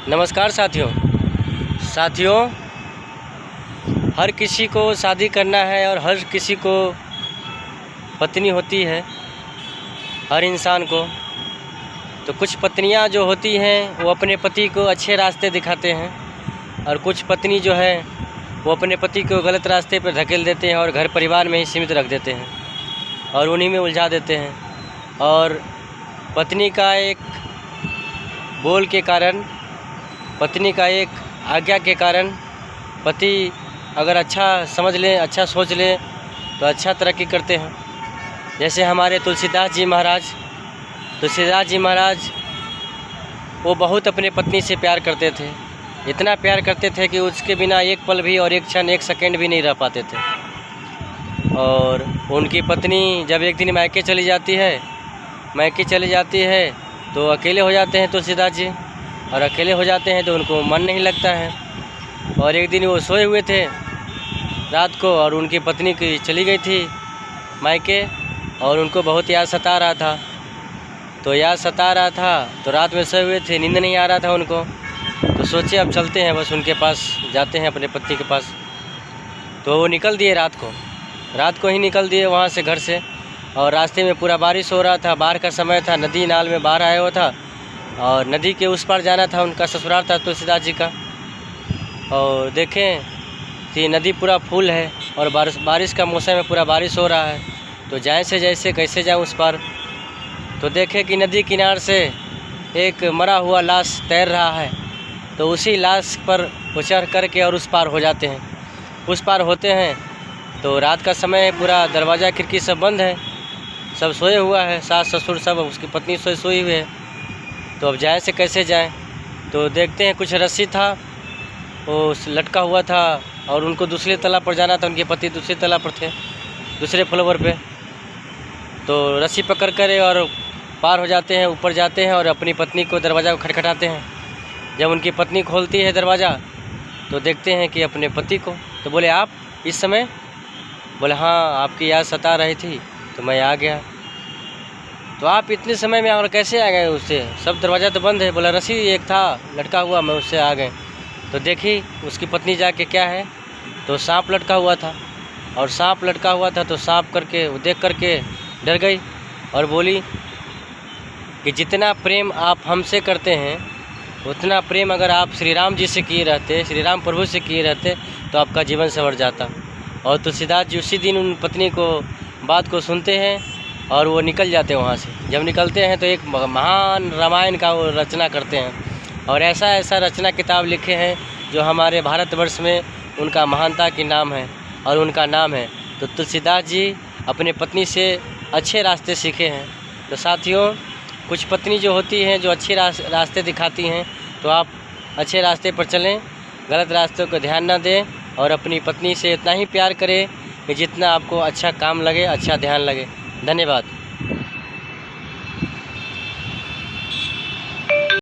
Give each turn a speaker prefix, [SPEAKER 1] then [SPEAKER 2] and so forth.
[SPEAKER 1] नमस्कार साथियों, हर किसी को शादी करना है और हर किसी को पत्नी होती है, हर इंसान को। तो कुछ पत्नियां जो होती हैं वो अपने पति को अच्छे रास्ते दिखाते हैं और कुछ पत्नी जो है वो अपने पति को गलत रास्ते पर धकेल देते हैं और घर परिवार में ही सीमित रख देते हैं और उन्हीं में उलझा देते हैं। और पत्नी का एक बोल के कारण, पत्नी का एक आज्ञा के कारण पति अगर अच्छा समझ लें, अच्छा सोच लें तो अच्छा तरक्की करते हैं। जैसे हमारे तुलसीदास जी महाराज वो बहुत अपने पत्नी से प्यार करते थे, इतना प्यार करते थे कि उसके बिना एक पल भी और एक क्षण, एक सेकंड भी नहीं रह पाते थे। और उनकी पत्नी जब एक दिन मायके चली जाती है तो अकेले हो जाते हैं तुलसीदास जी, और अकेले हो जाते हैं तो उनको मन नहीं लगता है। और एक दिन वो सोए हुए थे रात को और उनकी पत्नी की चली गई थी मायके और उनको बहुत याद सता रहा था। तो रात में सोए हुए थे, नींद नहीं आ रहा था उनको, तो सोचे अब चलते हैं, बस उनके पास जाते हैं, अपने पत्नी के पास। तो वो निकल दिए रात को ही निकल दिए वहाँ से, घर से। और रास्ते में पूरा बारिश हो रहा था, बाढ़ का समय था, नदी नाल में बाढ़ आया हुआ था और नदी के उस पार जाना था, उनका ससुराल था तुलसीदास जी का। और देखें कि नदी पूरा फुल है और बारिश का मौसम में पूरा बारिश हो रहा है, तो जाए से जैसे कैसे जाऊँ उस पार। तो देखें कि नदी किनार से एक मरा हुआ लाश तैर रहा है, तो उसी लाश पर वो चढ़ करके और उस पार हो जाते हैं। उस पार होते हैं तो रात का समय है, पूरा दरवाज़ा खिड़की सब बंद है, सब सोए हुआ है, सास ससुर सब, उसकी पत्नी सोई हुई है। तो अब जाए से कैसे जाएं। तो देखते हैं कुछ रस्सी था वो लटका हुआ था और उनको दूसरे तला पर जाना था, उनके पति दूसरे तला पर थे, दूसरे फ्लोर पे। तो रस्सी पकड़ कर और पार हो जाते हैं, ऊपर जाते हैं और अपनी पत्नी को दरवाज़ा को खटखटाते हैं। जब उनकी पत्नी खोलती है दरवाज़ा तो देखते हैं कि अपने पति को। तो बोले आप इस समय? बोले हाँ, आपकी याद सता रही थी तो मैं आ गया। तो आप इतने समय में और कैसे आ गए उससे? सब दरवाज़ा तो बंद है। बोला रस्सी एक था लटका हुआ, मैं उससे आ गए। तो देखी उसकी पत्नी जाके क्या है, तो सांप लटका हुआ था, और सांप लटका हुआ था तो सांप करके देख करके डर गई और बोली कि जितना प्रेम आप हमसे करते हैं उतना प्रेम अगर आप श्री राम जी से किए रहते, श्री राम प्रभु से किए रहते तो आपका जीवन संवर जाता। और तुलसीदास जी उसी दिन उन पत्नी को बात को सुनते हैं और वो निकल जाते हैं वहाँ से। जब निकलते हैं तो एक महान रामायण का वो रचना करते हैं और ऐसा रचना किताब लिखे हैं जो हमारे भारतवर्ष में उनका महानता की नाम है और उनका नाम है। तो तुलसीदास जी अपने पत्नी से अच्छे रास्ते सीखे हैं। तो साथियों, कुछ पत्नी जो होती हैं जो अच्छे रास्ते दिखाती हैं, तो आप अच्छे रास्ते पर चलें, गलत रास्तों को ध्यान ना दें और अपनी पत्नी से इतना ही प्यार करें कि जितना आपको अच्छा काम लगे, अच्छा ध्यान लगे। धन्यवाद।